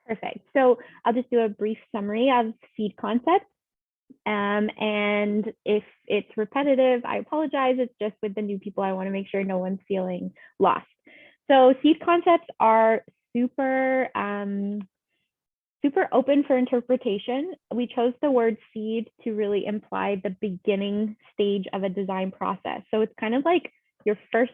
Perfect. So I'll just do a brief summary of seed concepts. And if it's repetitive, I apologize. It's just with the new people, I want to make sure no one's feeling lost. So seed concepts are super, super open for interpretation. We chose the word seed to really imply the beginning stage of a design process. So it's kind of like your first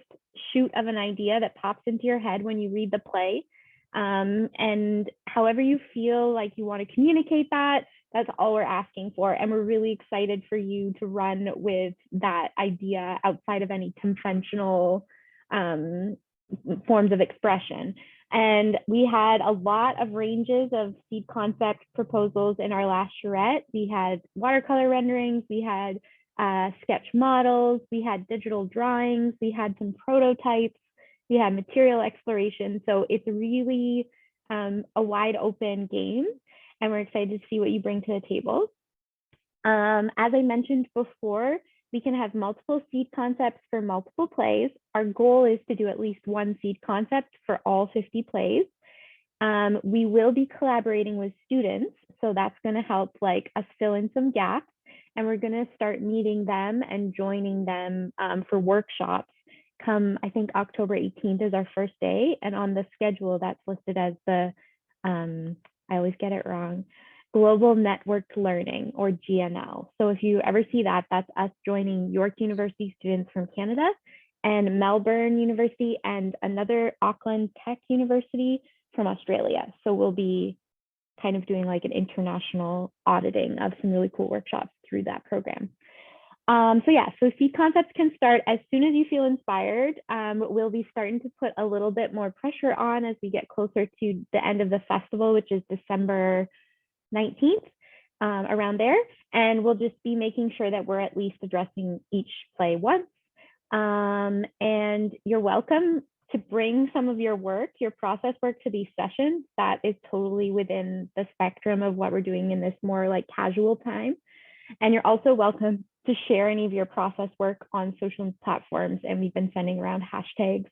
shoot of an idea that pops into your head when you read the play. And however you feel like you want to communicate that, that's all we're asking for. And we're really excited for you to run with that idea outside of any conventional forms of expression. And we had a lot of ranges of seed concept proposals in our last charrette. We had watercolor renderings, we had sketch models, we had digital drawings, we had some prototypes, we had material exploration. So it's really a wide open game, and we're excited to see what you bring to the table. As I mentioned before, we can have multiple seed concepts for multiple plays. Our goal is to do at least one seed concept for all 50 plays. We will be collaborating with students, so that's going to help like us fill in some gaps. And we're going to start meeting them and joining them for workshops. Come, I think October 18th is our first day, and on the schedule that's listed as the, I always get it wrong, Global Networked Learning, or GNL. So if you ever see that, that's us joining York University students from Canada and Melbourne University and another Auckland Tech University from Australia. So we'll be kind of doing like an international auditing of some really cool workshops through that program. So seed concepts can start as soon as you feel inspired. We'll be starting to put a little bit more pressure on as we get closer to the end of the festival, which is December 19th, around there. And we'll just be making sure that we're at least addressing each play once. And you're welcome to bring some of your work, your process work, to these sessions. That is totally within the spectrum of what we're doing in this more like casual time. And you're also welcome to share any of your process work on social platforms. And we've been sending around hashtags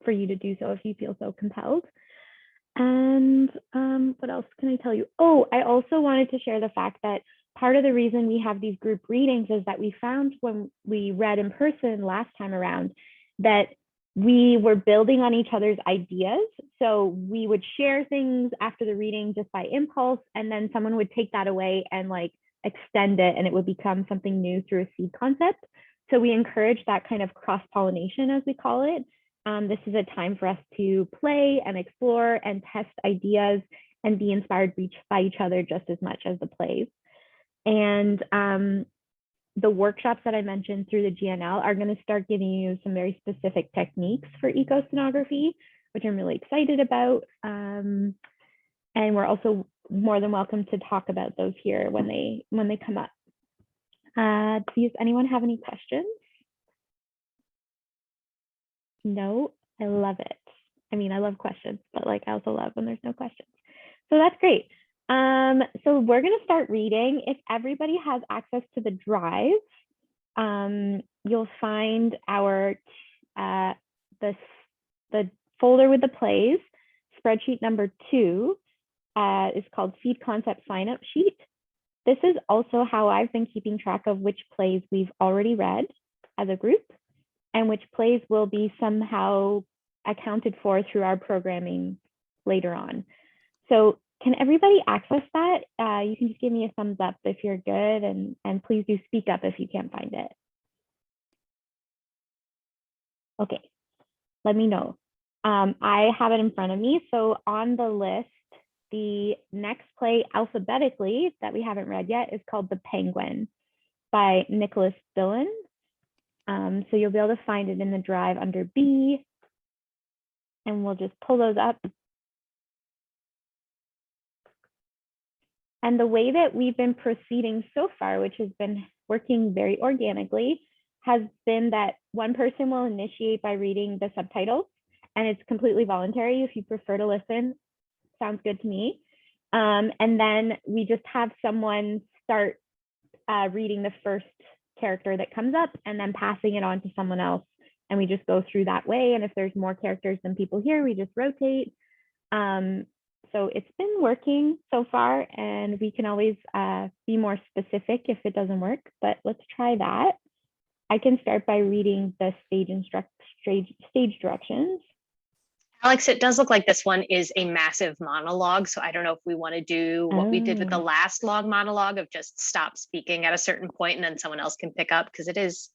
for you to do so if you feel so compelled. And what else can I tell you? Oh, I also wanted to share the fact that part of the reason we have these group readings is that we found when we read in person last time around that we were building on each other's ideas. So we would share things after the reading just by impulse, and then someone would take that away and like extend it, and it would become something new through a seed concept. So we encourage that kind of cross-pollination, as we call it. This is a time for us to play and explore and test ideas and be inspired by each other just as much as the plays. And the workshops that I mentioned through the GNL are going to start giving you some very specific techniques for eco-scenography, which I'm really excited about. And we're also more than welcome to talk about those here when they come up. Does anyone have any questions? No, I love it. I mean, I love questions, but like I also love when there's no questions. So that's great. So we're going to start reading. If everybody has access to the drive, you'll find our the folder with the plays. Spreadsheet number 2 is called Seed Concept Sign Up Sheet. This is also how I've been keeping track of which plays we've already read as a group and which plays will be somehow accounted for through our programming later on. So can everybody access that? You can just give me a thumbs up if you're good, and please do speak up if you can't find it. Okay, let me know. I have it in front of me. So on the list, the next play alphabetically that we haven't read yet is called The Penguin by Nicolas Billon. So you'll be able to find it in the drive under B, and we'll just pull those up. And the way that we've been proceeding so far, which has been working very organically, has been that one person will initiate by reading the subtitles, and it's completely voluntary. If you prefer to listen, sounds good to me. And then we just have someone start reading the first character that comes up and then passing it on to someone else. And we just go through that way. And if there's more characters than people here, we just rotate. So it's been working so far, and we can always be more specific if it doesn't work, but let's try that. I can start by reading the stage directions. Alex, it does look like this one is a massive monologue. So I don't know if we want to do what we did with the last log monologue of just stop speaking at a certain point and then someone else can pick up, because it's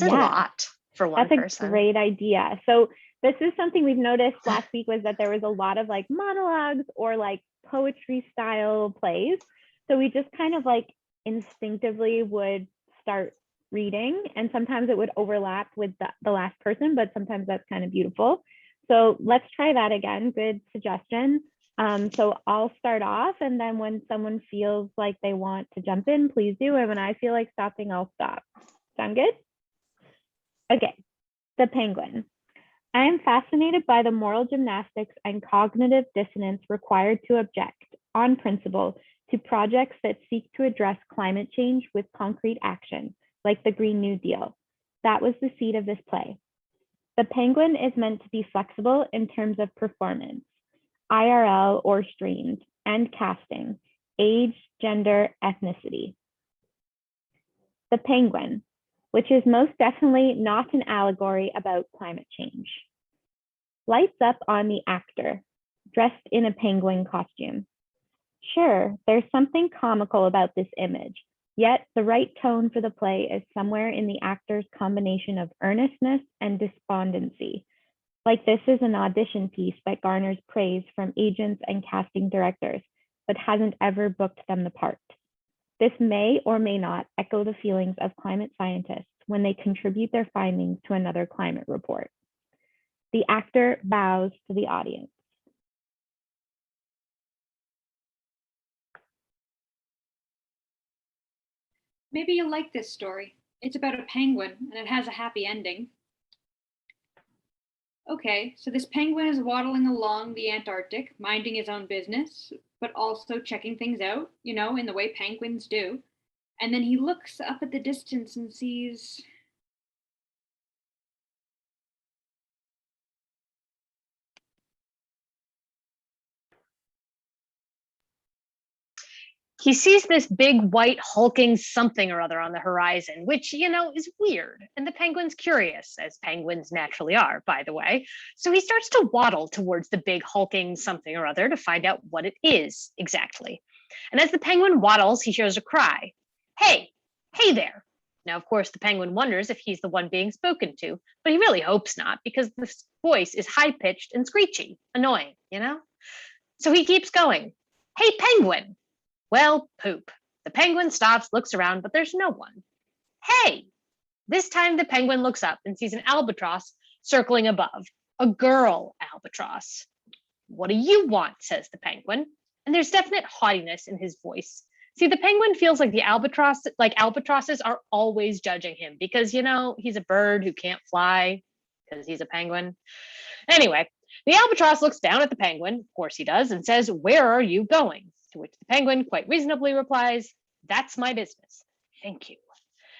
a lot for one person. That's a great idea. So this is something we've noticed last week, was that there was a lot of like monologues or like poetry style plays. So we just kind of like instinctively would start reading, and sometimes it would overlap with the last person, but sometimes that's kind of beautiful. So let's try that again. Good suggestion. So I'll start off, and then when someone feels like they want to jump in, please do. And when I feel like stopping, I'll stop. Sound good? Okay, the penguin. I am fascinated by the moral gymnastics and cognitive dissonance required to object, on principle, to projects that seek to address climate change with concrete action, like the Green New Deal. That was the seed of this play. The penguin is meant to be flexible in terms of performance, IRL or streamed, and casting, age, gender, ethnicity. The penguin, which is most definitely not an allegory about climate change. Lights up on the actor, dressed in a penguin costume. Sure, there's something comical about this image, yet the right tone for the play is somewhere in the actor's combination of earnestness and despondency. Like this is an audition piece that garners praise from agents and casting directors, but hasn't ever booked them the part. This may or may not echo the feelings of climate scientists when they contribute their findings to another climate report. The actor bows to the audience. Maybe you'll like this story. It's about a penguin and it has a happy ending. Okay, so this penguin is waddling along the Antarctic, minding his own business, but also checking things out, in the way penguins do. And then he looks up at the distance and sees. He sees this big white hulking something or other on the horizon, which, is weird. And the penguin's curious, as penguins naturally are, by the way. So he starts to waddle towards the big hulking something or other to find out what it is exactly. And as the penguin waddles, he hears a cry. Hey, hey there. Now, of course, the penguin wonders if he's the one being spoken to, but he really hopes not, because this voice is high-pitched and screechy, annoying, So he keeps going. Hey, penguin. Well, poop. The penguin stops, looks around, but there's no one. Hey! This time the penguin looks up and sees an albatross circling above, a girl albatross. What do you want? Says the penguin. And there's definite haughtiness in his voice. See, the penguin feels like albatrosses are always judging him because, he's a bird who can't fly because he's a penguin. Anyway, the albatross looks down at the penguin, of course he does, and says, "Where are you going?" To which the penguin quite reasonably replies, "That's my business. Thank you."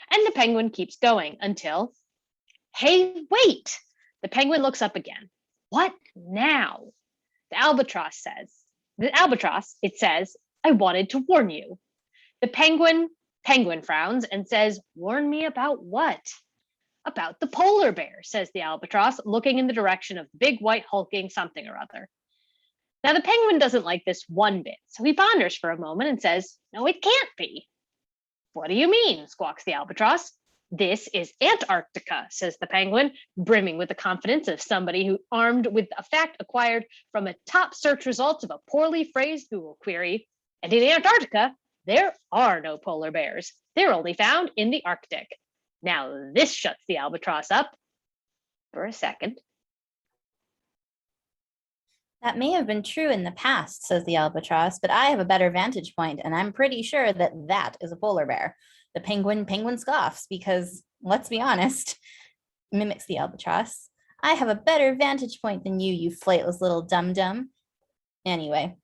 And the penguin keeps going until, hey, wait! The penguin looks up again. What now? The albatross, it says, "I wanted to warn you." The penguin frowns and says, "Warn me about what?" "About the polar bear," says the albatross, looking in the direction of the big white hulking something or other. Now, the penguin doesn't like this one bit, so he ponders for a moment and says, "No, it can't be." "What do you mean?" squawks the albatross. "This is Antarctica," says the penguin, brimming with the confidence of somebody who armed with a fact acquired from a top search results of a poorly phrased Google query. And in Antarctica, there are no polar bears. They're only found in the Arctic. Now, this shuts the albatross up for a second. That may have been true in the past, says the albatross, but I have a better vantage point, and I'm pretty sure that is a polar bear. The penguin scoffs because, let's be honest, mimics the albatross. I have a better vantage point than you flightless little dum-dum. Anyway,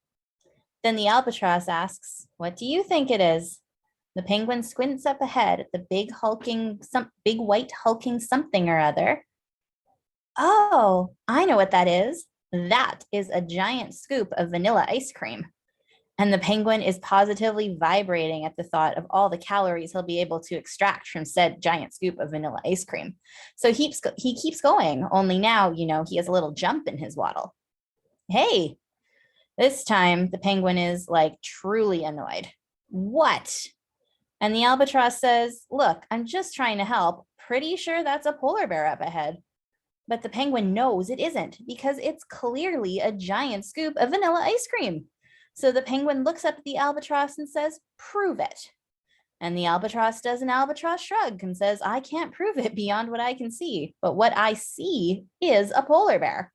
then the albatross asks, "What do you think it is?" The penguin squints up ahead at the big white hulking something or other. "Oh, I know what that is. That is a giant scoop of vanilla ice cream. And the penguin is positively vibrating at the thought of all the calories he'll be able to extract from said giant scoop of vanilla ice cream. So he keeps going, only now, he has a little jump in his waddle. Hey, this time the penguin is like truly annoyed. What? And the albatross says, look, I'm just trying to help. Pretty sure that's a polar bear up ahead. But the penguin knows it isn't because it's clearly a giant scoop of vanilla ice cream. So the penguin looks up at the albatross and says, prove it. And the albatross does an albatross shrug and says, I can't prove it beyond what I can see, but what I see is a polar bear.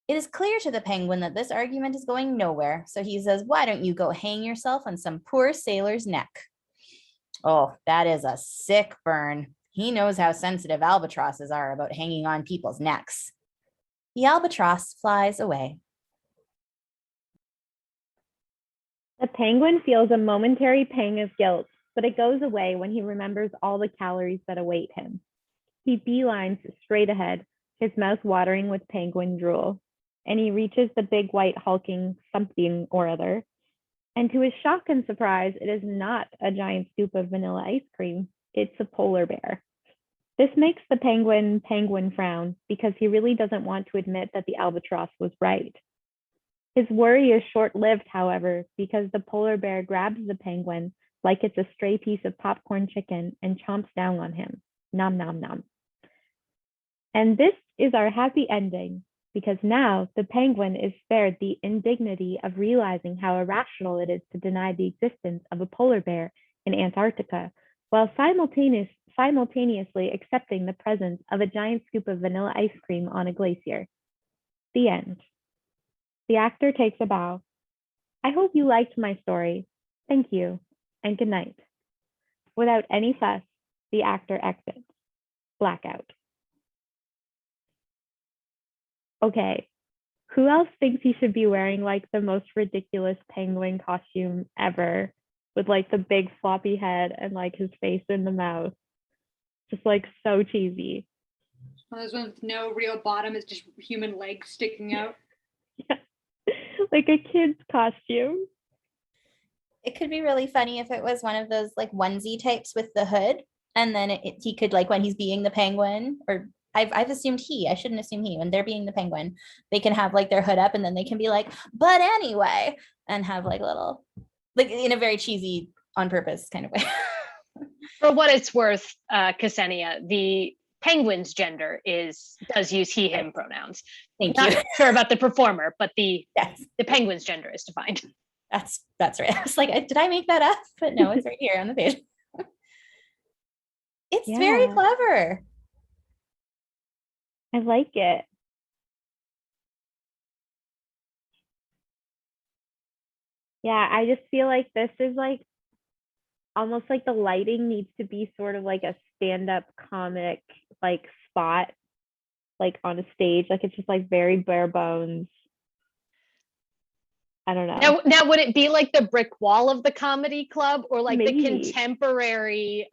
It is clear to the penguin that this argument is going nowhere. So he says, why don't you go hang yourself on some poor sailor's neck? Oh, that is a sick burn. He knows how sensitive albatrosses are about hanging on people's necks. The albatross flies away. The penguin feels a momentary pang of guilt, but it goes away when he remembers all the calories that await him. He beelines straight ahead, his mouth watering with penguin drool, and he reaches the big white hulking something or other. And to his shock and surprise, it is not a giant scoop of vanilla ice cream. It's a polar bear. This makes the penguin frown because he really doesn't want to admit that the albatross was right. His worry is short-lived, however, because the polar bear grabs the penguin like it's a stray piece of popcorn chicken and chomps down on him. Nom, nom, nom. And this is our happy ending, because now the penguin is spared the indignity of realizing how irrational it is to deny the existence of a polar bear in Antarctica, while simultaneously accepting the presence of a giant scoop of vanilla ice cream on a glacier. The end. The actor takes a bow. I hope you liked my story. Thank you, and good night. Without any fuss, the actor exits. Blackout. Okay, who else thinks he should be wearing like the most ridiculous penguin costume ever, with like the big floppy head and like his face in the mouth? Just like so cheesy. One of those ones with no real bottom, it's just human legs sticking out. Yeah. Like a kid's costume. It could be really funny if it was one of those like onesie types with the hood, and then he could, like, when he's being the penguin, or I've assumed I shouldn't assume when they're being the penguin, they can have like their hood up and then they can be like, but anyway, and have like little, like in a very cheesy on purpose kind of way. For what it's worth, Ksenia, the penguin's gender does use he, him pronouns. Thank Not you. sure about the performer, but the Yes, penguin's gender is defined. that's right. I was like, did I make that up? But no, it's right here on the page. It's very clever. I like it. Yeah, I just feel like this is like almost like the lighting needs to be sort of like a stand-up comic like spot, like on a stage. Like it's just like very bare bones. I don't know. Now would it be like the brick wall of the comedy club, or like Maybe. the contemporary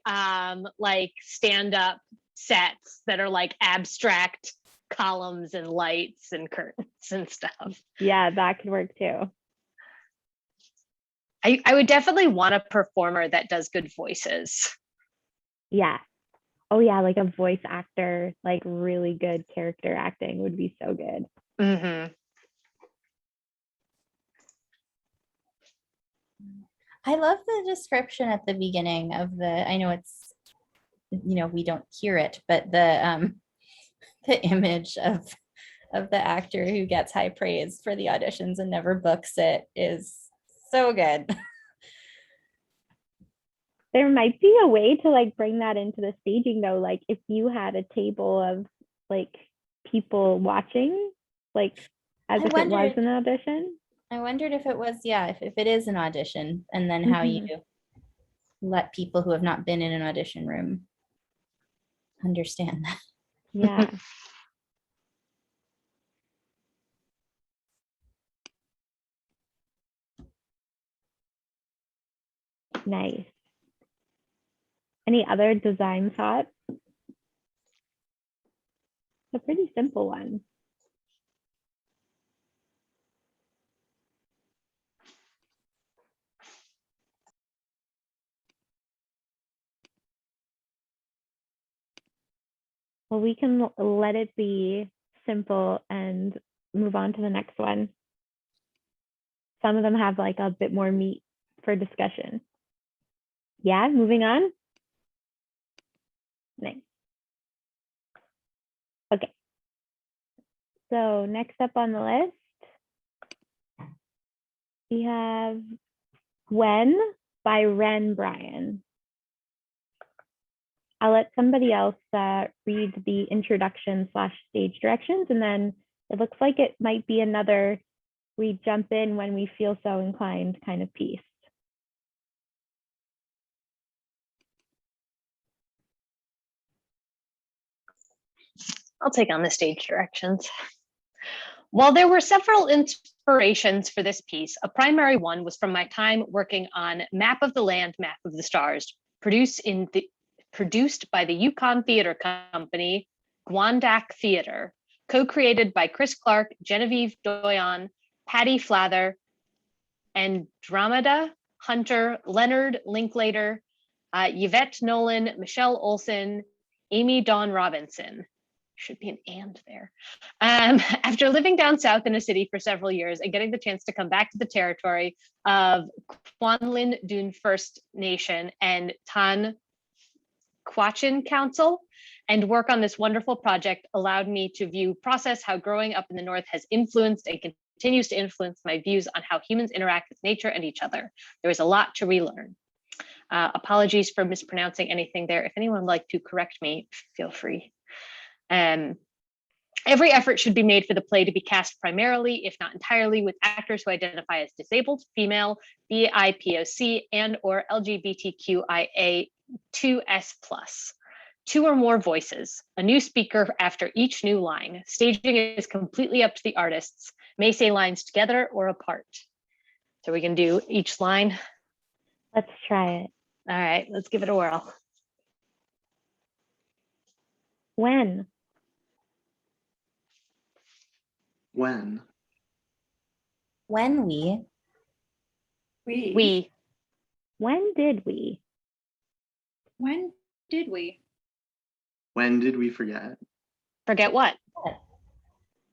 like stand-up sets that are like abstract columns and lights and curtains and stuff? Yeah, that could work too. I would definitely want a performer that does good voices. Yeah. Oh yeah, like a voice actor, like really good character acting would be so good. Mm-hmm. I love the description at the beginning of I know it's, we don't hear it, but the image of the actor who gets high praise for the auditions and never books it is so good. There might be a way to like bring that into the staging though. Like if you had a table of like people watching, like as if it was an audition. I wondered if it was, if it is an audition, and then how you let people who have not been in an audition room understand that. Yeah. Nice. Any other design thoughts? It's a pretty simple one. Well, we can let it be simple and move on to the next one. Some of them have like a bit more meat for discussion. Yeah, moving on. Nice. Okay. So next up on the list, we have Wren by Wren Brian. I'll let somebody else read the introduction / stage directions, and then it looks like it might be another we jump in when we feel so inclined kind of piece. I'll take on the stage directions. While there were several inspirations for this piece, a primary one was from my time working on Map of the Land, Map of the Stars, produced by the Yukon Theater Company, Gwandak Theater, co-created by Chris Clark, Genevieve Doyon, Patty Flather, Andromeda Hunter, Leonard Linklater, Yvette Nolan, Michelle Olson, Amy Dawn Robinson. Should be an and there. After living down south in a city for several years and getting the chance to come back to the territory of Kwanlin Dune First Nation and Tan Quachin Council and work on this wonderful project allowed me to process how growing up in the North has influenced and continues to influence my views on how humans interact with nature and each other. There is a lot to relearn. Apologies for mispronouncing anything there. If anyone would like to correct me, feel free. Every effort should be made for the play to be cast primarily, if not entirely, with actors who identify as disabled, female, BIPOC, and or LGBTQIA2S+. 2 or more voices, a new speaker after each new line. Staging is completely up to the artists. May say lines together or apart. So we can do each line. Let's try it. All right, let's give it a whirl. When? When? When we? We. When did we? When did we? When did we forget? Forget what?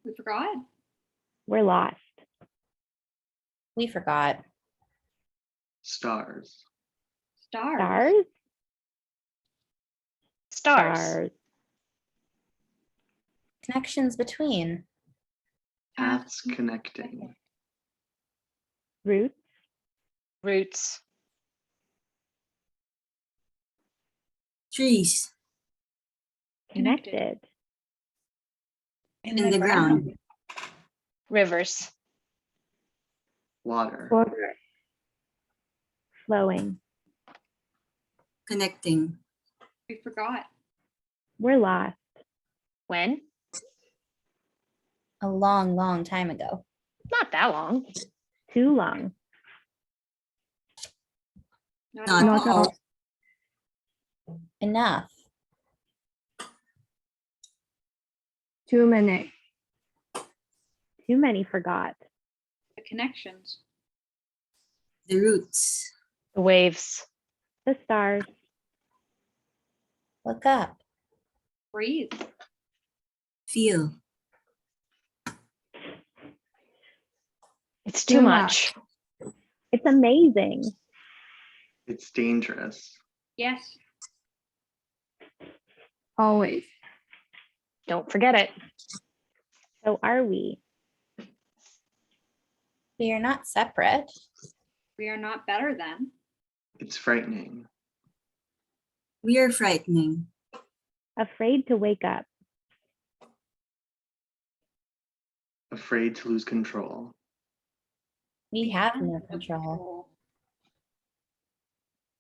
We forgot? We're lost. We forgot. Stars. Stars. Stars? Stars. Connections between. Paths connecting. Roots? Roots. Trees Connected. in the ground. Rivers. Water. Water. Flowing. Connecting. We forgot. We're lost. When? A long, long time ago. Not that long. Too long. Not Not at all. all. Enough. Too many. Too many forgot. The connections. The roots. The waves. The stars. Look up. Breathe. Feel. It's too much. It's amazing. It's dangerous. Yes. Always. Don't forget it. So are we? We are not separate. We are not better than. It's frightening. We are frightening. Afraid to wake up. Afraid to lose control. We have no control.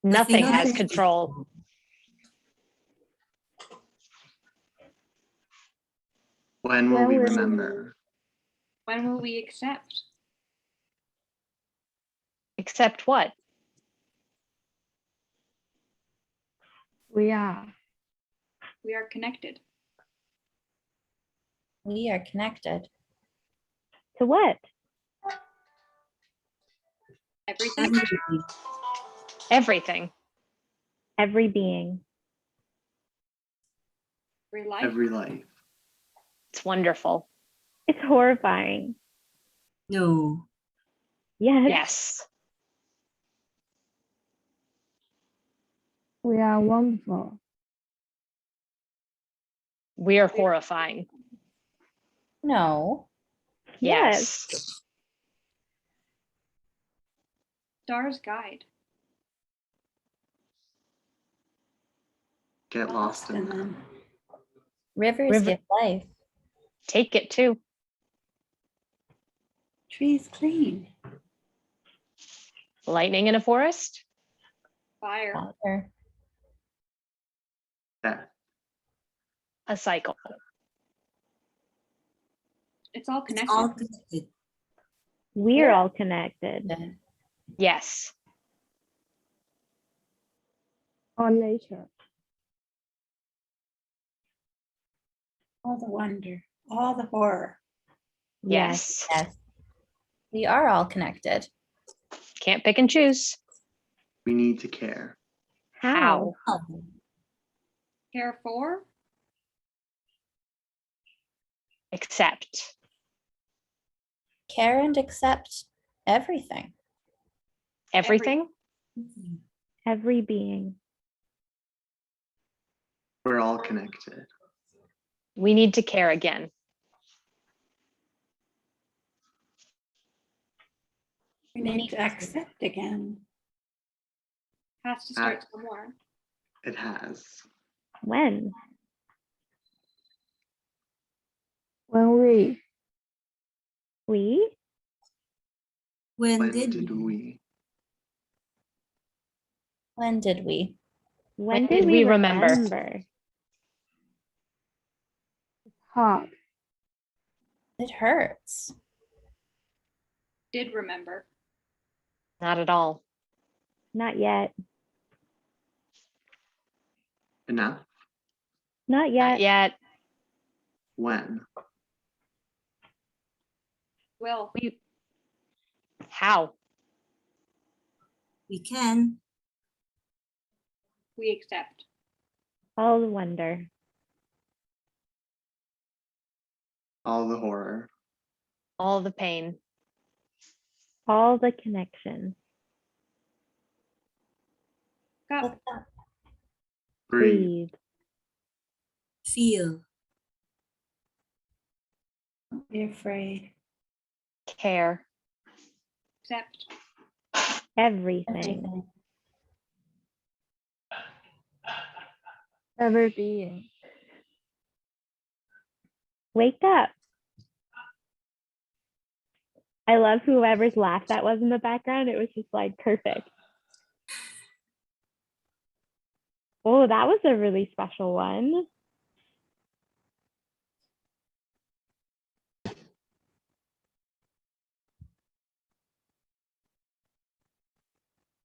Nothing Nothing has has control. When will When we will remember? When will we accept? Except what? We are. We are connected. We are connected. To what? Everything. Everything. Everything. Every being. Every life. every life. It's wonderful. It's horrifying. No. Yes. Yes. We are wonderful. We are horrifying. No. Yes. Yes. Star's Guide. Get lost in them. them. Rivers River- give life. Take it too. Trees clean. Lightning in a forest. Fire. Water. Death. A cycle. It's all It's connected. all connected. We're all connected. Yes. All nature. All the wonder, all the horror. Yes. Yes. We are all connected. Can't pick and choose. We need to care. How? Oh, Care for. Accept. Care and accept everything. Everything. Every being. We're all connected. We need to care again. we need to accept again. Has to start somewhere. It has. When? When we We? When did we? When did we? When did we remember? hard. It hurts. Did remember. Not at all. Not yet. Enough. Not Not yet. yet. When? Will. How? We can. We accept. All the wonder. All the horror. All the pain. All the connection. Got Look up. Breathe. Breathe. Feel. Don't be afraid. Care. accept. Everything. Everything. Every being. Wake up. I love whoever's laugh that was in the background. It was just like perfect. Oh, that was a really special one.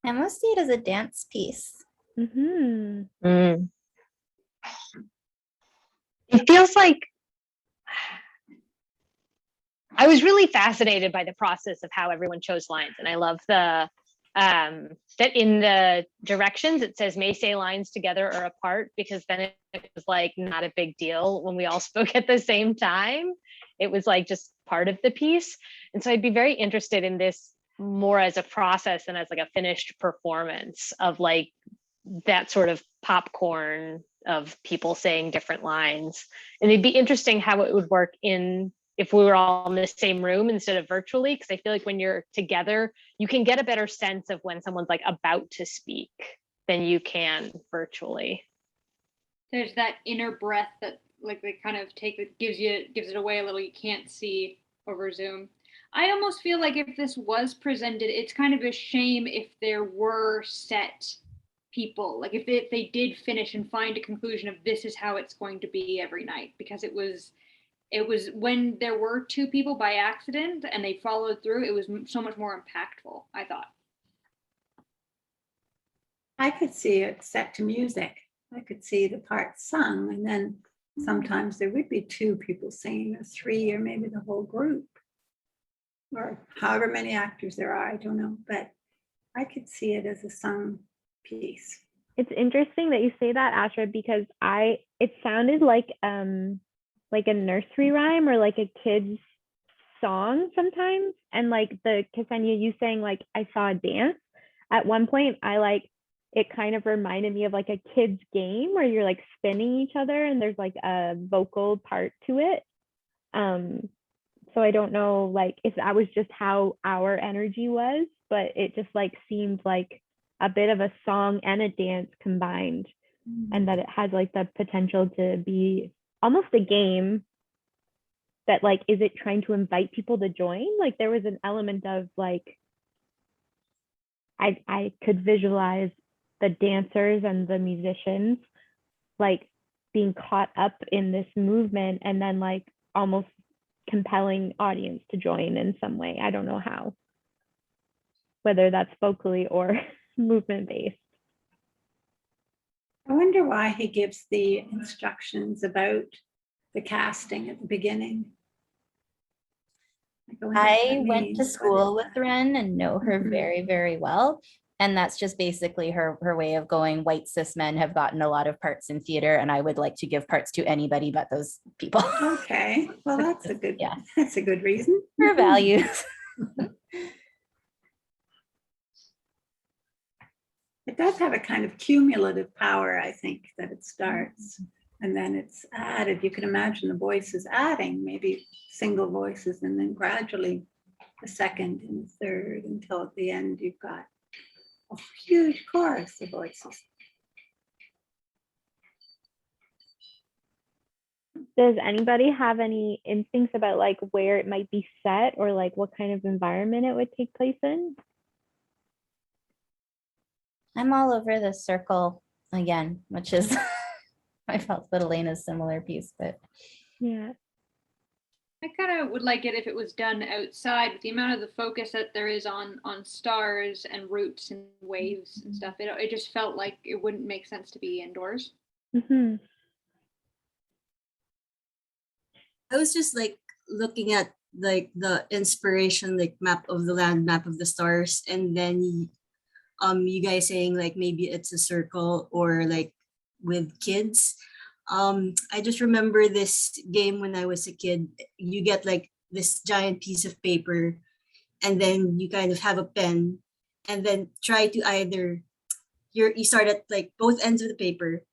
I must see it as a dance piece. Mm-hmm. Mm. It feels like I was really fascinated by the process of how everyone chose lines. And I love the that in the directions it says may say lines together or apart, because then it was like not a big deal when we all spoke at the same time. It was like just part of the piece. And so I'd be very interested in this more as a process than as like a finished performance of like that sort of popcorn of people saying different lines. And it'd be interesting how it would work in if we were all in the same room instead of virtually, because I feel like when you're together, you can get a better sense of when someone's like about to speak than you can virtually. There's that inner breath that like they kind of take it, gives it away a little you can't see over Zoom. I almost feel like if this was presented, it's kind of a shame if there were set people, like if they did finish and find a conclusion of this is how it's going to be every night, because it was when there were two people by accident and they followed through, it was so much more impactful, I thought. I could see it set to music. I could see the part sung, and then sometimes there would be two people singing, or three, or maybe the whole group, or however many actors there are, I don't know, but I could see it as a sung piece. It's interesting that you say that, Astra, because it sounded like a nursery rhyme or like a kid's song sometimes. And like the Ksenia, you saying like I saw a dance. At one point, it kind of reminded me of like a kid's game where you're like spinning each other and there's like a vocal part to it. So I don't know like if that was just how our energy was, but it just like seemed like a bit of a song and a dance combined, and that it has like the potential to be almost a game that like, is it trying to invite people to join? Like there was an element of like, I could visualize the dancers and the musicians like being caught up in this movement and then like almost compelling audience to join in some way. I don't know how, whether that's vocally or movement based. I wonder why he gives the instructions about the casting at the beginning. I went to school with Wren and know her very, very well. And that's just basically her way of going, white cis men have gotten a lot of parts in theater, and I would like to give parts to anybody but those people. Okay, well, that's a good, yeah, that's a good reason. her values. It does have a kind of cumulative power, I think, that it starts and then it's added. You can imagine the voices adding, maybe single voices, and then gradually the second and the third until at the end you've got a huge chorus of voices. Does anybody have any instincts about like where it might be set or like what kind of environment it would take place in? I'm all over the circle again, which is I felt that Elena's similar piece, but yeah. I kind of would like it if it was done outside with the amount of the focus that there is on stars and roots and waves and stuff. It just felt like it wouldn't make sense to be indoors. Mm-hmm. I was just like looking at like the inspiration, like map of the land, map of the stars, and then you guys saying like maybe it's a circle or like with kids. I just remember this game when I was a kid. You get like this giant piece of paper, and then you kind of have a pen, and then try to either you start at like both ends of the paper,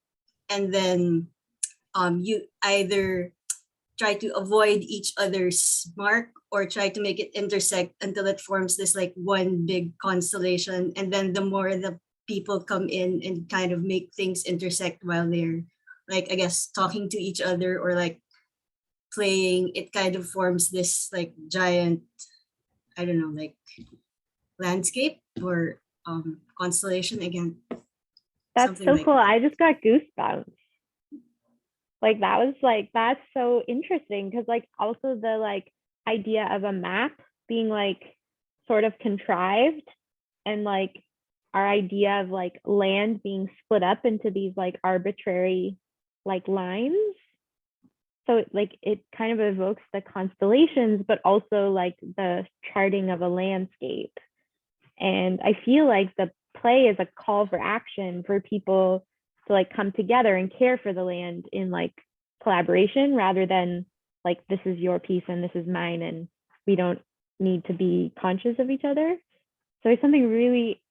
and then you either try to avoid each other's mark or try to make it intersect until it forms this like one big constellation. And then the more the people come in and kind of make things intersect while they're like, I guess, talking to each other or like playing, it kind of forms this like giant, I don't know, like landscape or constellation again. That's so cool. I just got goosebumps. Like that was like, that's so interesting because like also the like idea of a map being like sort of contrived, and like our idea of like land being split up into these like arbitrary like lines. So it kind of evokes the constellations, but also like the charting of a landscape. And I feel like the play is a call for action for people to like come together and care for the land in like collaboration, rather than like this is your piece and this is mine and we don't need to be conscious of each other. So it's something really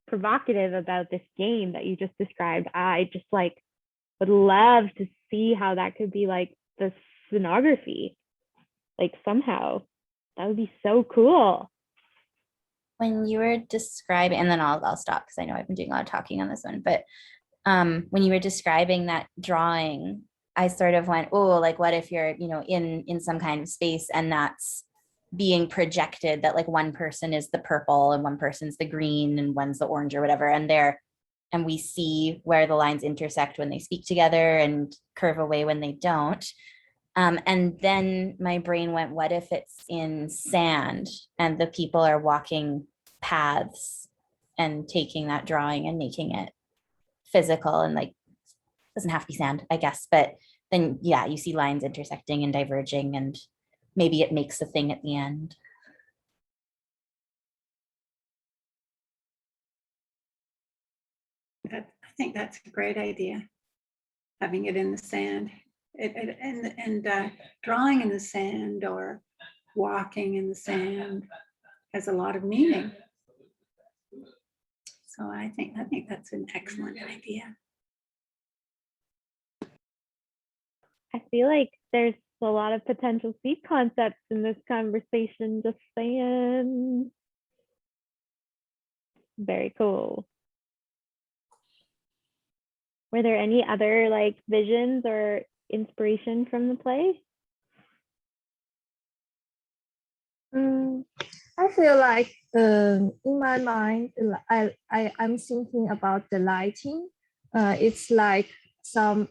provocative about this game that you just described. I just like would love to see how that could be like the scenography, like somehow. That would be so cool. When you were describing, and then I'll stop because I know I've been doing a lot of talking on this one, but when you were describing that drawing, I sort of went, oh, like what if you're, in some kind of space and that's being projected, that like one person is the purple and one person's the green and one's the orange or whatever, and we see where the lines intersect when they speak together and curve away when they don't. And then my brain went, what if it's in sand and the people are walking paths and taking that drawing and making it physical, and like doesn't have to be sand, I guess, but then yeah, you see lines intersecting and diverging, and maybe it makes a thing at the end. think that's a great idea, having it in the sand. Drawing in the sand or walking in the sand has a lot of meaning. So I think that's an excellent idea. I feel like there's a lot of potential seed concepts in this conversation, just saying. Very cool. Were there any other like visions or inspiration from the play? I feel like in my mind, I'm thinking about the lighting. It's like some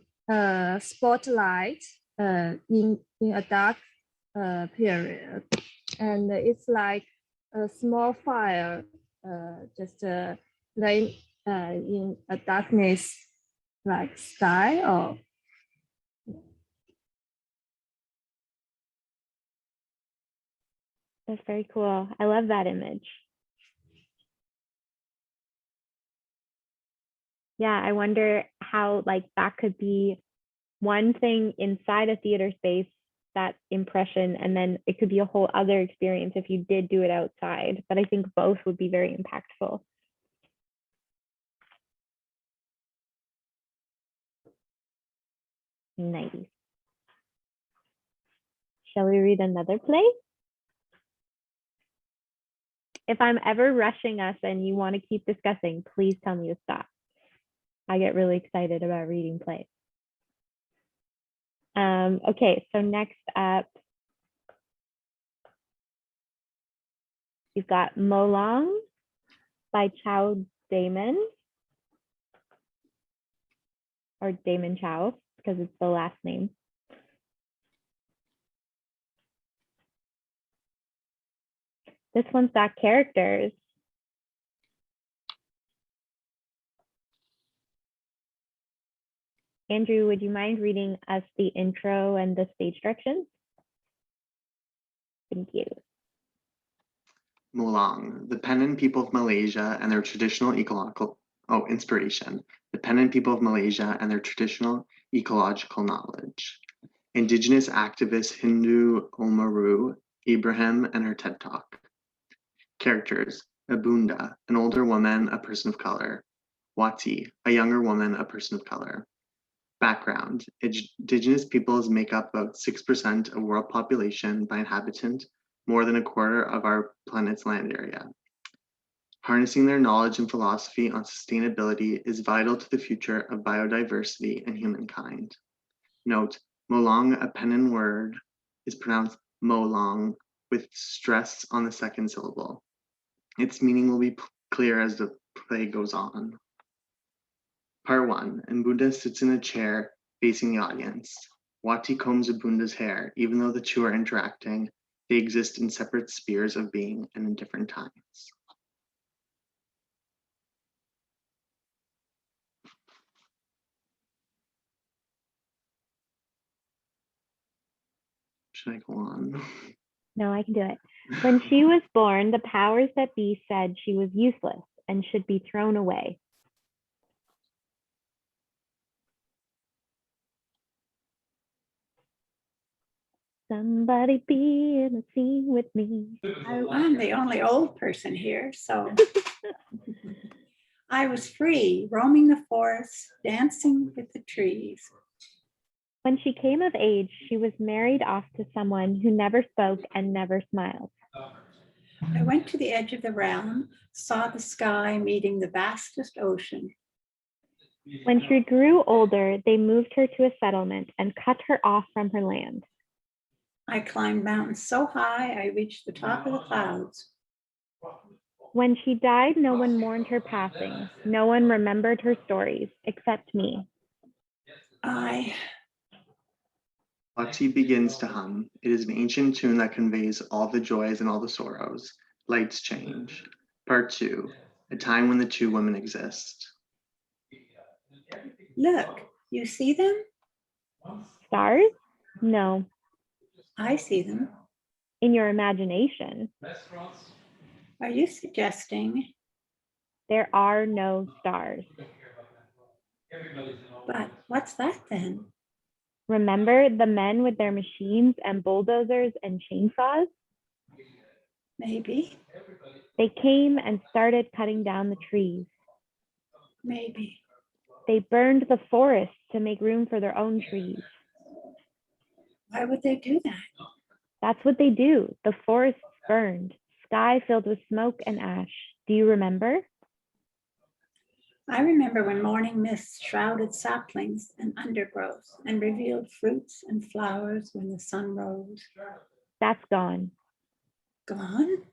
spotlight in a dark period, and it's like a small fire just laying in a darkness like sky or That's very cool. I love that image. Yeah, I wonder how like that could be one thing inside a theater space, that impression, and then it could be a whole other experience if you did do it outside. But I think both would be very impactful. Nice. Shall we read another play? If I'm ever rushing us and you want to keep discussing, please tell me to stop. I get really excited about reading plays. Okay, so next up, we've got Molong by Damon, or Damon Chau, because it's the last name. This one's got characters. Andrew, would you mind reading us the intro and the stage directions? Thank you. Molong, the Penan people of Malaysia and their traditional inspiration. The Penan people of Malaysia and their traditional ecological knowledge. Indigenous activist Hindu Omaru, Ibrahim and her TED Talk. Characters, Abunda, an older woman, a person of color. Wati, a younger woman, a person of color. Background, Indigenous peoples make up about 6% of world population by inhabitant, more than a quarter of our planet's land area. Harnessing their knowledge and philosophy on sustainability is vital to the future of biodiversity and humankind. Note, Molong, a Penan word, is pronounced Molong with stress on the second syllable. Its meaning will be clear as the play goes on. Part 1, Mbunda sits in a chair facing the audience. Wati combs Abunda's hair. Even though the two are interacting, they exist in separate spheres of being and in different times. Should I go on? No, I can do it. When she was born, the powers that be said she was useless and should be thrown away. Somebody be in a scene with me. I'm the only old person here, so I was free, roaming the forest, dancing with the trees. When she came of age, she was married off to someone who never spoke and never smiled. I went to the edge of the realm, saw the sky meeting the vastest ocean. When she grew older, they moved her to a settlement and cut her off from her land. I climbed mountains so high, I reached the top of the clouds. When she died, no one mourned her passing. No one remembered her stories except me. Wati begins to hum. It is an ancient tune that conveys all the joys and all the sorrows. Lights change. Part 2, a time when the two women exist. Look, you see them? Stars? No. I see them. In your imagination. Are you suggesting? There are no stars. But what's that then? Remember the men with their machines and bulldozers and chainsaws? Maybe, They came and started cutting down the trees. maybe. They burned the forest to make room for their own trees. Why would they do that? That's what they do. The forests burned, sky filled with smoke and ash. Do you remember? I remember when morning mists shrouded saplings and undergrowth and revealed fruits and flowers when the sun rose. That's gone. Gone?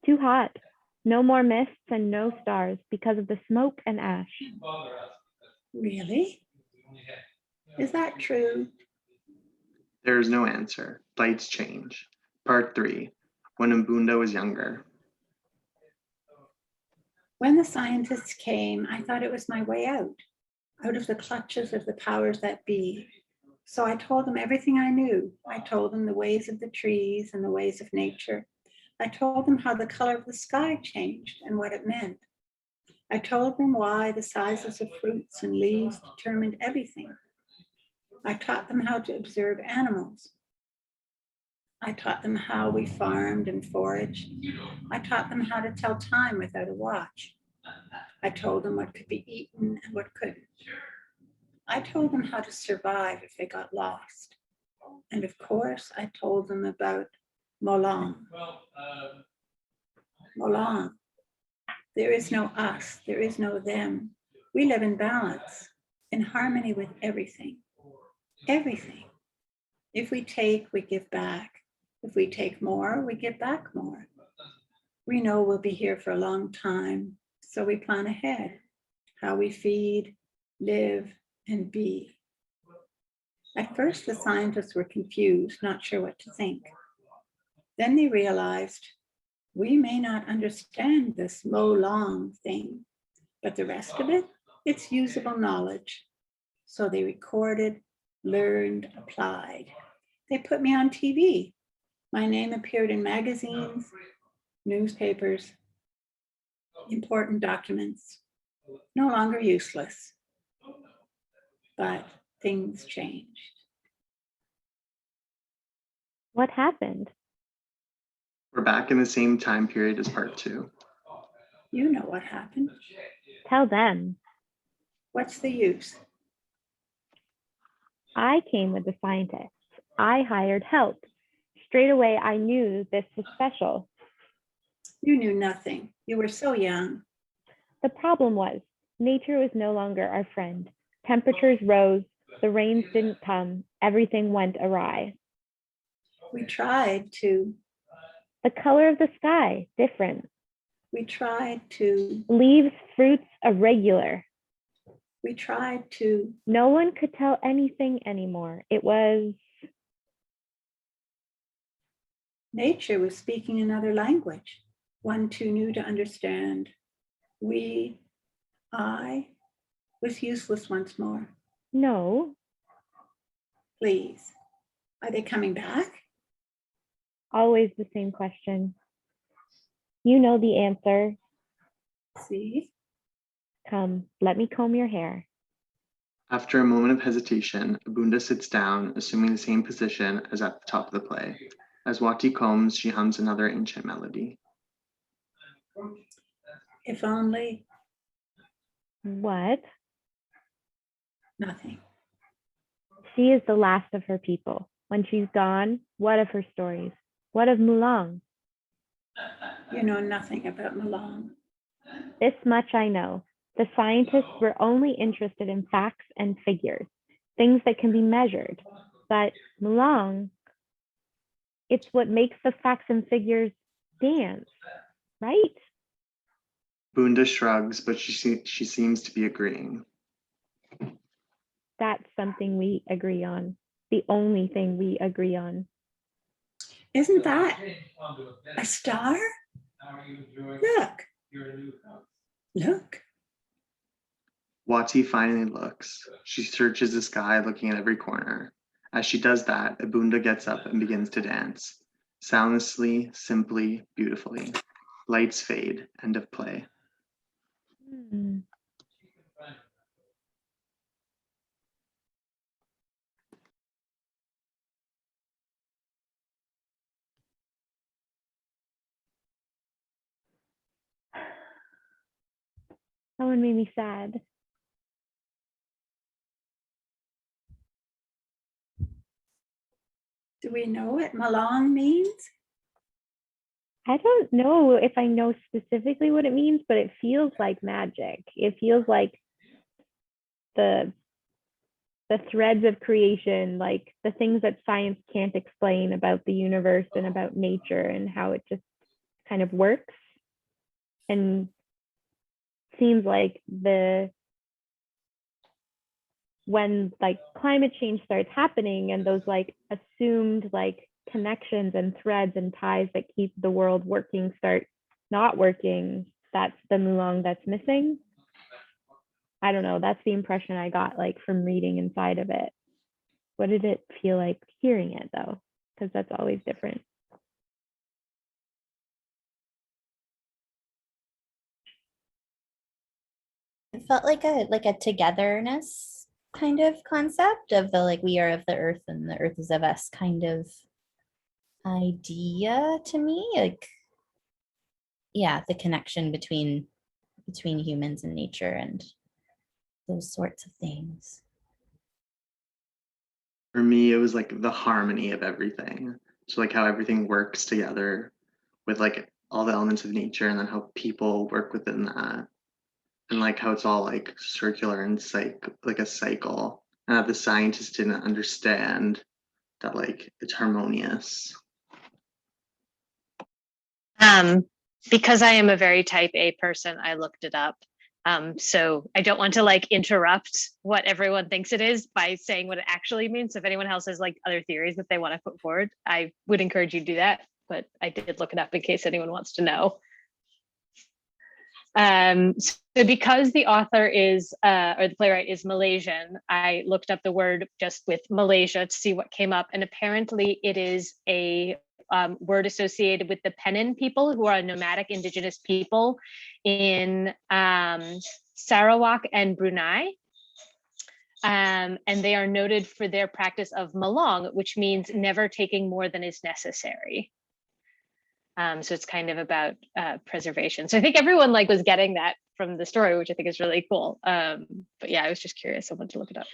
Too hot. No more mists and no stars because of the smoke and ash. Really? Is that true? There is no answer. Lights change. Part 3. When Mbunda was younger. When the scientists came, I thought it was my way out of the clutches of the powers that be. So I told them everything I knew. I told them the ways of the trees and the ways of nature. I told them how the color of the sky changed and what it meant. I told them why the sizes of fruits and leaves determined everything. I taught them how to observe animals. I taught them how we farmed and foraged. I taught them how to tell time without a watch. I told them what could be eaten and what couldn't. I told them how to survive if they got lost. And of course, I told them about Molong. Molong. There is no us, there is no them. We live in balance, in harmony with everything. Everything. If we take, we give back. If we take more, we give back more. We know we'll be here for a long time, so we plan ahead, how we feed, live, and be. At first, the scientists were confused, not sure what to think. Then they realized we may not understand this Molong thing, but the rest of it, it's usable knowledge. So they recorded, learned, applied. They put me on TV. My name appeared in magazines, newspapers, important documents, no longer useless. But things changed. What happened? We're back in the same time period as part 2. You know what happened. Tell them. What's the use? I came with the scientists. I hired help. Straight away, I knew this was special. You knew nothing. You were so young. The problem was, nature was no longer our friend. Temperatures rose, the rains didn't come, everything went awry. We tried to. The color of the sky, different. We tried to. Leaves, fruits, irregular. We tried to. No one could tell anything anymore. It was. Nature was speaking another language, one too new to understand. I was useless once more. No. Please, are they coming back? Always the same question. You know the answer. See? Come, let me comb your hair. After a moment of hesitation, Abunda sits down, assuming the same position as at the top of the play. As Wati combs, she hums another ancient melody. If only. What? Nothing. She is the last of her people. When she's gone, what of her stories? What of Molong? You know nothing about Molong. This much I know. The scientists were only interested in facts and figures, things that can be measured. But Molong, it's what makes the facts and figures dance, right? Bunda shrugs, but she seems to be agreeing. That's something we agree on. The only thing we agree on. Isn't that a star? Look. Look. Wati finally looks. She searches the sky, looking at every corner. As she does that, Abunda gets up and begins to dance. Soundlessly, simply, beautifully. Lights fade. End of play. That one made me sad. Do we know what Molong means? I don't know if I know specifically what it means, but it feels like magic. It feels like the threads of creation, like the things that science can't explain about the universe and about nature and how it just kind of works. And seems like when like climate change starts happening and those like assumed like connections and threads and ties that keep the world working start not working, that's the Molong that's missing. I don't know, that's the impression I got like from reading inside of it. What did it feel like hearing it though? Because that's always different. It felt like a togetherness kind of concept of the like we are of the earth and the earth is of us kind of idea to me. Like, yeah, the connection between humans and nature and those sorts of things. For me, it was like the harmony of everything. So like how everything works together with like all the elements of nature and then how people work within that. And like how it's all like circular and like a cycle. And that the scientists didn't understand that like it's harmonious. Because I am a very type A person, I looked it up. So I don't want to like interrupt what everyone thinks it is by saying what it actually means. So if anyone else has like other theories that they want to put forward, I would encourage you to do that. But I did look it up in case anyone wants to know. So because the author is, or the playwright is Malaysian, I looked up the word just with Malaysia to see what came up. And apparently it is a word associated with the Penin people, who are a nomadic indigenous people in Sarawak and Brunei. And they are noted for their practice of Molong, which means never taking more than is necessary. So it's kind of about preservation. So I think everyone like was getting that from the story, which I think is really cool. But yeah, I was just curious. I wanted to look it up.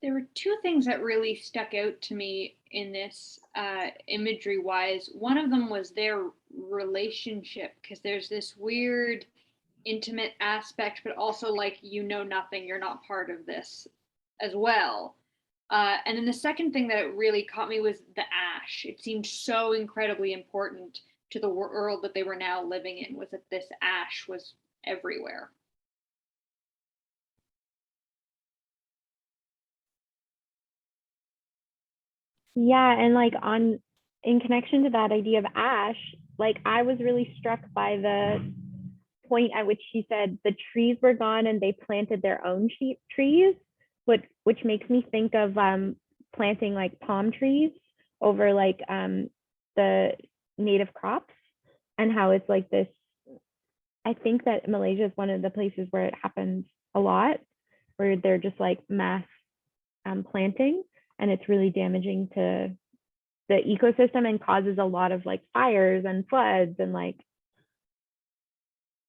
There were two things that really stuck out to me in this imagery wise. One of them was their relationship, because there's this weird intimate aspect, but also like, you know, nothing, you're not part of this as well. And then the second thing that really caught me was the ash. It seemed so incredibly important to the world that they were now living in, was that this ash was everywhere. Yeah, and like in connection to that idea of ash, like I was really struck by the point at which she said the trees were gone and they planted their own trees, which makes me think of planting like palm trees over like the native crops, and how it's like this. I think that Malaysia is one of the places where it happens a lot, where they're just like mass planting, and it's really damaging to the ecosystem and causes a lot of like fires and floods and like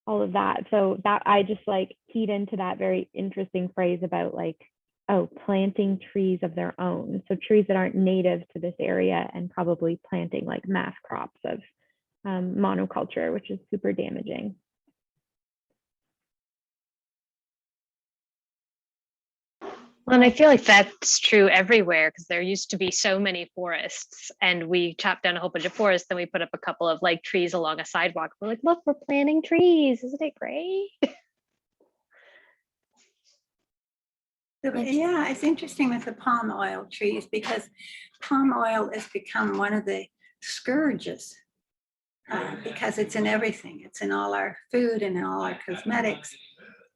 all of that. So that I just like keyed into that very interesting phrase about like, oh, planting trees of their own. So trees that aren't native to this area, and probably planting like mass crops of monoculture, which is super damaging. And I feel like that's true everywhere, because there used to be so many forests, and we chopped down a whole bunch of forests. Then we put up a couple of like trees along a sidewalk. We're like, look, we're planting trees. Isn't it great? Yeah, it's interesting with the palm oil trees, because palm oil has become one of the scourges because it's in everything. It's in all our food and in all our cosmetics.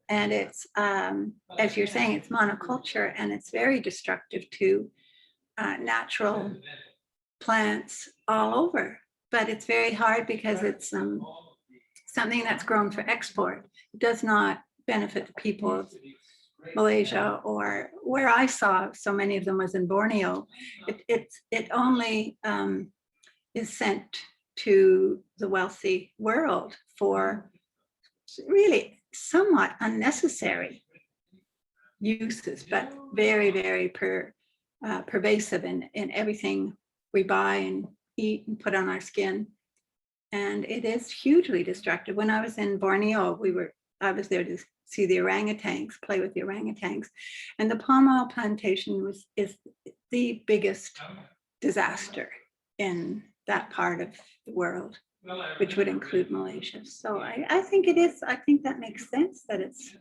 And it's, as you're saying, it's monoculture, and it's very destructive to natural plants all over. But it's very hard because it's something that's grown for export. It does not benefit the people of Malaysia, or where I saw so many of them was in Borneo. It only is sent to the wealthy world for really somewhat unnecessary uses, but very, very pervasive in everything we buy and eat and put on our skin. And it is hugely destructive. When I was in Borneo, I was there to see the orangutans, play with the orangutans. And the palm oil plantation is the biggest disaster in that part of the world, which would include Malaysia. So I think it is, I think that makes sense that it's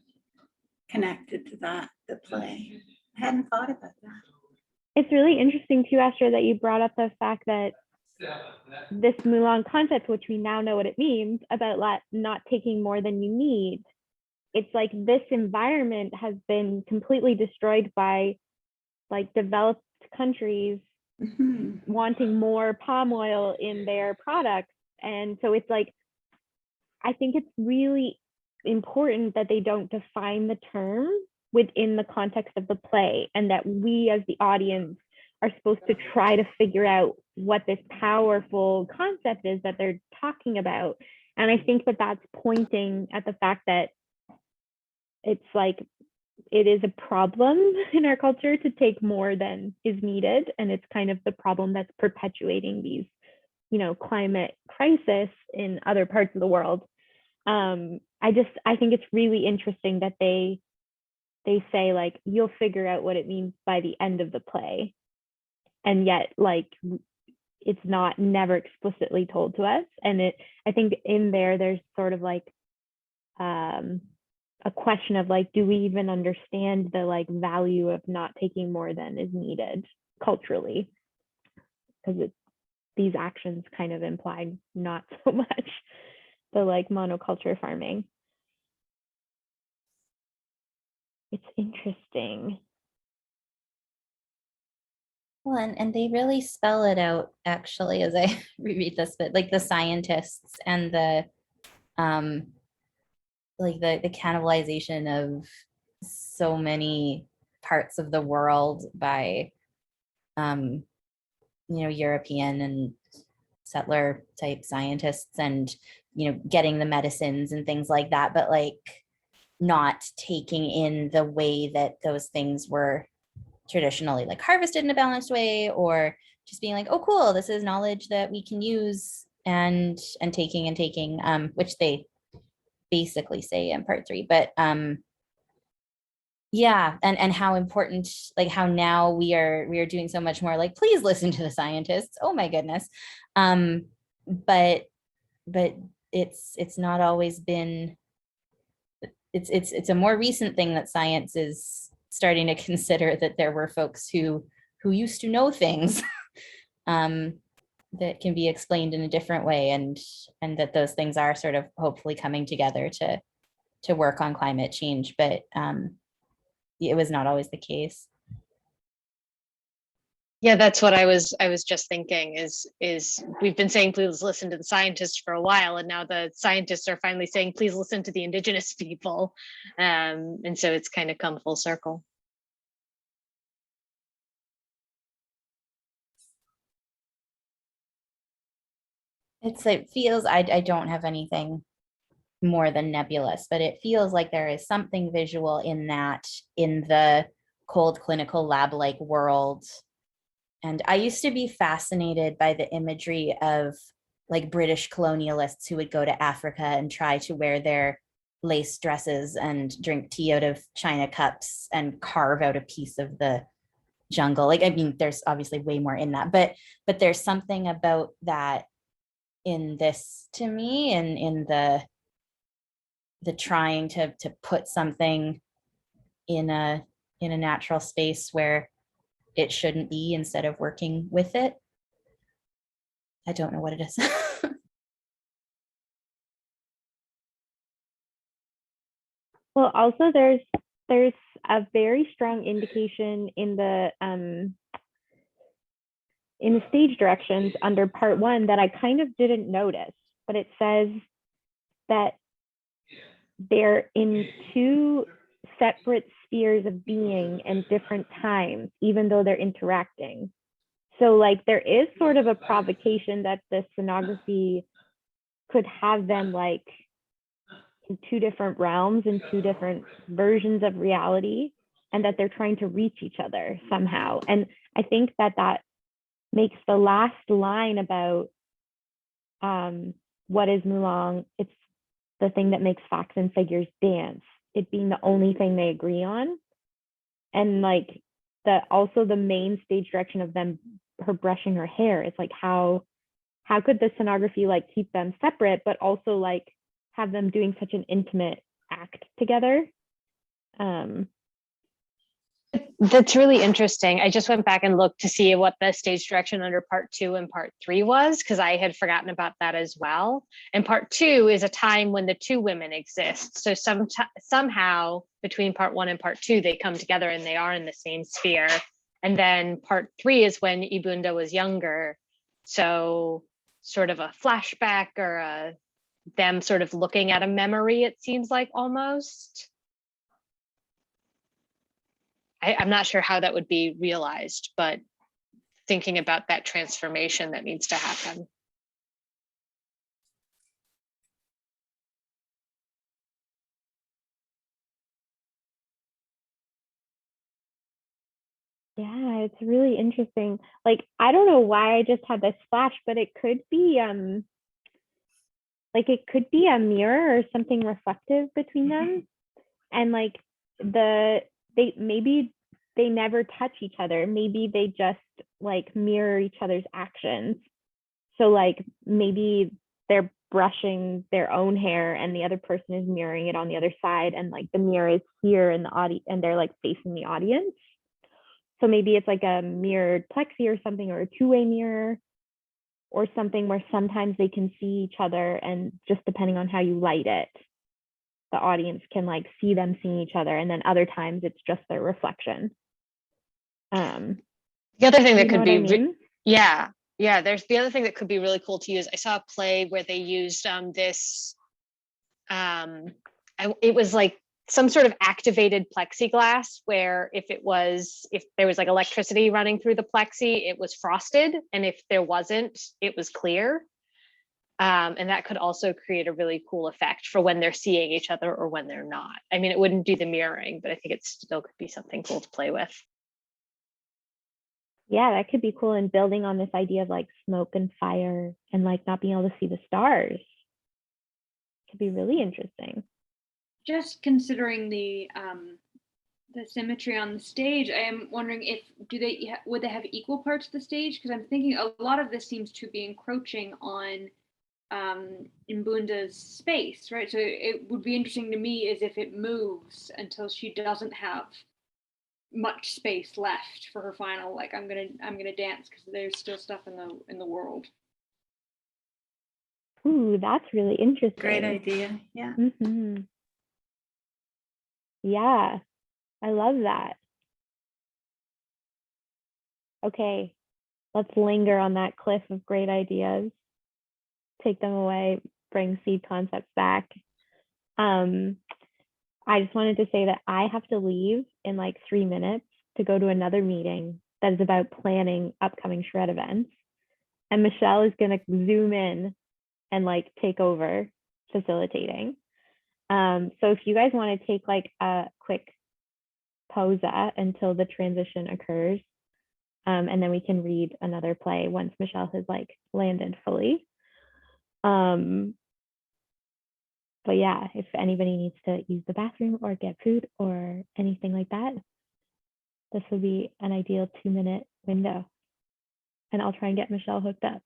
connected to that, the play. I hadn't thought about that. It's really interesting too, Esther, that you brought up the fact that this Molong concept, which we now know what it means about not taking more than you need. It's like this environment has been completely destroyed by like developed countries wanting more palm oil in their products. And so it's like, I think it's really important that they don't define the term within the context of the play, and that we as the audience are supposed to try to figure out what this powerful concept is that they're talking about. And I think that that's pointing at the fact that it's like, it is a problem in our culture to take more than is needed. And it's kind of the problem that's perpetuating these, climate crisis in other parts of the world. I think it's really interesting that they say like, you'll figure out what it means by the end of the play. And yet like, it's never explicitly told to us. And I think in there's sort of like a question of like, do we even understand the like value of not taking more than is needed culturally? Because these actions kind of imply not so much the like monoculture farming. It's interesting. Well, and they really spell it out actually as I reread this, but like the scientists and the like the cannibalization of so many parts of the world by European and settler type scientists, and getting the medicines and things like that, but like not taking in the way that those things were traditionally like harvested in a balanced way, or just being like, oh cool, this is knowledge that we can use, and taking which they basically say in part 3, but yeah, and how important, like how now we are doing so much more like, please listen to the scientists, oh my goodness. But it's not always been, it's a more recent thing that science is starting to consider that there were folks who used to know things that can be explained in a different way, and that those things are sort of hopefully coming together to work on climate change. But it was not always the case. Yeah, that's what I was just thinking is we've been saying, please listen to the scientists for a while, and now the scientists are finally saying, please listen to the indigenous people. And so it's kind of come full circle. It feels, I don't have anything more than nebulous, but it feels like there is something visual in that, in the cold clinical lab like world. And I used to be fascinated by the imagery of like British colonialists who would go to Africa and try to wear their lace dresses and drink tea out of china cups and carve out a piece of the jungle. Like, I mean, there's obviously way more in that, but there's something about that in this to me, and in the trying to put something in a natural space where it shouldn't be, instead of working with it. I don't know what it is. Well, also there's a very strong indication in the stage directions under part 1 that I kind of didn't notice, but it says that they're in 2 separate spheres of being and different times, even though they're interacting. So like there is sort of a provocation that the scenography could have them like in two different realms and two different versions of reality, and that they're trying to reach each other somehow. And I think that that makes the last line about what is Molong, it's the thing that makes facts and figures dance, it being the only thing they agree on. And like the also the main stage direction of them, her brushing her hair, it's like how could the scenography like keep them separate but also like have them doing such an intimate act together. That's really interesting. I just went back and looked to see what the stage direction under part 2 and part 3 was, because I had forgotten about that as well. And part 2 is a time when the two women exist. So somehow between part 1 and part 2, they come together and they are in the same sphere. And then part 3 is when Ibunda was younger. So sort of a flashback or them sort of looking at a memory, it seems like almost. I'm not sure how that would be realized, but thinking about that transformation that needs to happen. Yeah, it's really interesting. Like, I don't know why I just had this flash, but it could be like it could be a mirror or something reflective between them. And like maybe they never touch each other. Maybe they just like mirror each other's actions. So like maybe they're brushing their own hair and the other person is mirroring it on the other side, and like the mirror is here in the audience and they're like facing the audience. So maybe it's like a mirrored plexi or something, or a two-way mirror or something where sometimes they can see each other, and just depending on how you light it, the audience can like see them seeing each other, and then other times it's just their reflection. The other thing that could be, I mean? yeah, there's the other thing that could be really cool to use. I saw a play where they used this, it was like some sort of activated plexiglass, where if there was like electricity running through the plexi, it was frosted, and if there wasn't, it was clear. And that could also create a really cool effect for when they're seeing each other or when they're not. I mean, it wouldn't do the mirroring, but I think it still could be something cool to play with. Yeah, that could be cool. And building on this idea of like smoke and fire and like not being able to see the stars could be really interesting. Just considering the symmetry on the stage, I am wondering if would they have equal parts of the stage? Because I'm thinking a lot of this seems to be encroaching on Mbunda's space, right? So it would be interesting to me is if it moves until she doesn't have much space left for her final, like I'm gonna dance, because there's still stuff in the world. Ooh, that's really interesting. Great idea. Yeah. Mm-hmm. Yeah, I love that. Okay, let's linger on that cliff of great ideas. Take them away, bring seed concepts back. I just wanted to say that I have to leave in like 3 minutes to go to another meeting that is about planning upcoming shred events. And Michelle is going to zoom in and like take over facilitating. So if you guys want to take like a quick pausa until the transition occurs, and then we can read another play once Michelle has like landed fully. But yeah, if anybody needs to use the bathroom or get food or anything like that, this would be an ideal 2-minute window. And I'll try and get Michelle hooked up.